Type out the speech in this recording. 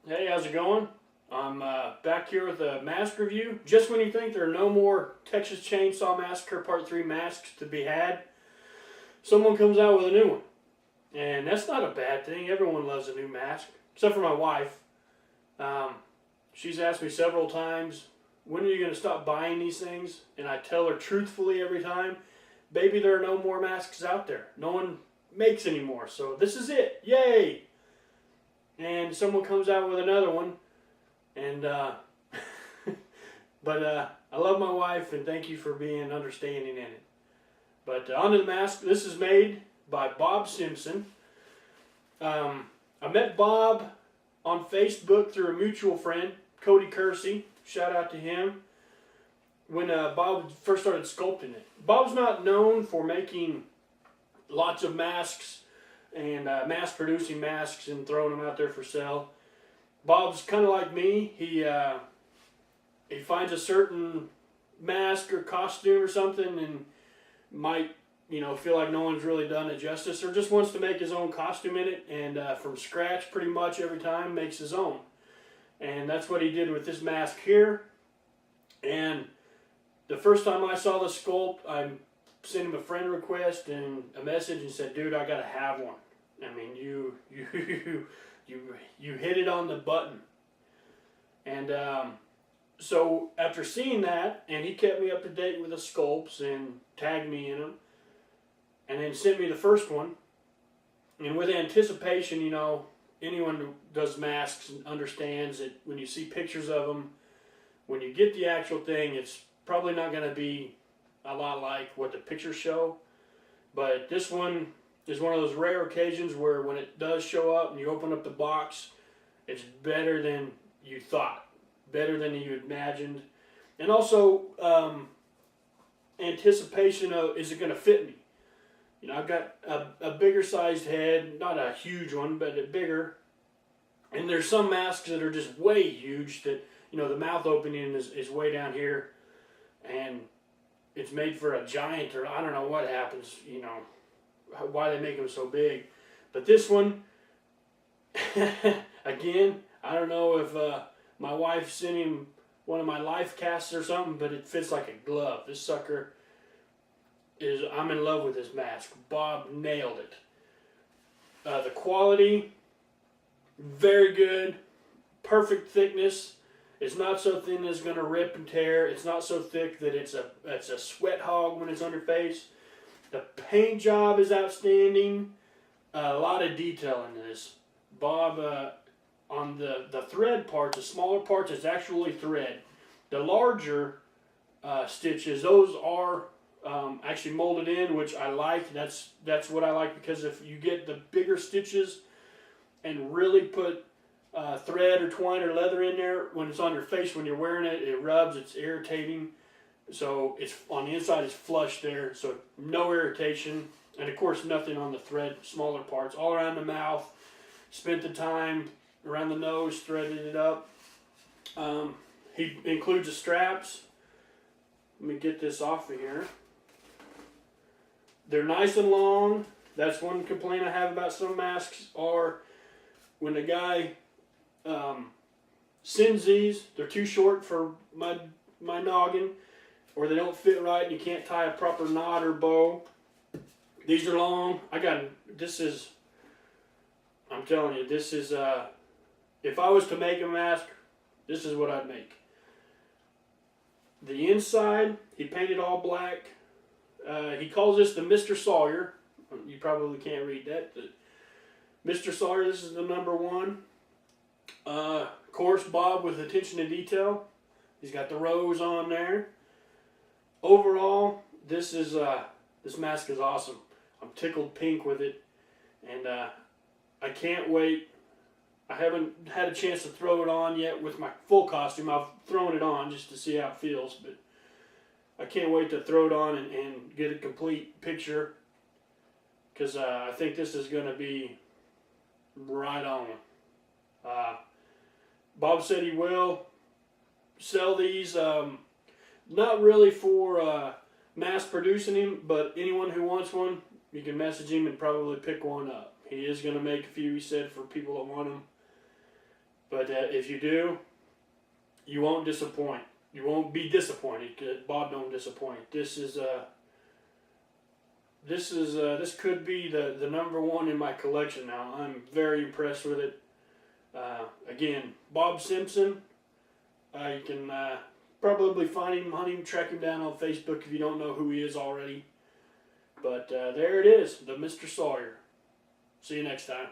Hey, how's it going? I'm back here with a mask review. Just when you think there are no more Texas Chainsaw Massacre Part 3 masks to be had, someone comes out with a new one. And that's not a bad thing. Everyone loves a new mask, except for my wife. Um, she's asked me several times, when are you going to stop buying these things? And I tell her truthfully every time, baby, there are no more masks out there. No one makes any more. So this is it. Yay! And someone comes out with another one. And I love my wife and thank you for being understanding in it. But onto the mask. This is made by Bob Simpson. I met Bob on Facebook through a mutual friend, Cody Kersey. Shout out to him. When Bob first started sculpting it. Bob's not known for making lots of masks and mass producing masks and throwing them out there for sale. Bob's kind of like me. He finds a certain mask or costume or something and might feel like no one's really done it justice, or just wants to make his own costume in it, and from scratch pretty much every time makes his own. And that's what he did with this mask here. And the first time I saw the sculpt, I sent him a friend request and a message and said, dude, I gotta have one. I mean, you hit it on the button. And so after seeing that, and he kept me up to date with the sculpts and tagged me in them, and then sent me the first one. And with anticipation, anyone who does masks understands that when you see pictures of them, when you get the actual thing, it's probably not going to be a lot like what the pictures show. But this one is one of those rare occasions where when it does show up and you open up the box, it's better than you thought, better than you imagined. And also anticipation of, is it going to fit me? I've got a bigger sized head, not a huge one, but a bigger. And there's some masks that are just way huge that, the mouth opening is way down here. And it's made for a giant, or I don't know what happens, why they make them so big. But this one, again, I don't know if my wife sent him one of my life casts or something, but it fits like a glove. This sucker I'm in love with this mask. Bob nailed it. The quality, very good. Perfect thickness. It's not so thin that it's going to rip and tear. It's not so thick that it's a sweat hog when it's on your face. The paint job is outstanding. A lot of detail in this. Bob, on the thread parts, the smaller parts, it's actually thread. The larger stitches, those are actually molded in, which I like. That's what I like, because if you get the bigger stitches and really put thread or twine or leather in there, when it's on your face, when you're wearing it, it rubs, it's irritating. So it's on the inside, it's flush there, so no irritation. And of course nothing on the thread, smaller parts. All around the mouth, spent the time around the nose, threaded it up. He includes the straps. Let me get this off of here. They're nice and long. That's one complaint I have about some masks, are when the guy sends these, they're too short for my noggin, or they don't fit right and you can't tie a proper knot or bow. These are long. I'm telling you, this is, if I was to make a mask, this is what I'd make. The inside, he painted all black. He calls this the Mr. Sawyer. You probably can't read that. But Mr. Sawyer, this is the number one. Of course, Bob with attention to detail. He's got the rose on there. Overall, this mask is awesome. I'm tickled pink with it, and I can't wait. I haven't had a chance to throw it on yet with my full costume. I've thrown it on just to see how it feels, but I can't wait to throw it on and get a complete picture, because I think this is going to be right on. Bob said he will sell these, not really for mass producing him, but anyone who wants one, you can message him and probably pick one up. He is going to make a few, he said, for people that want them. But if you do, you won't disappoint. You won't be disappointed. 'Cause Bob don't disappoint. This could be the number one in my collection now. I'm very impressed with it. Again, Bob Simpson. You can probably find him, hunt him, track him down on Facebook if you don't know who he is already. But there it is, the Mr. Sawyer. See you next time.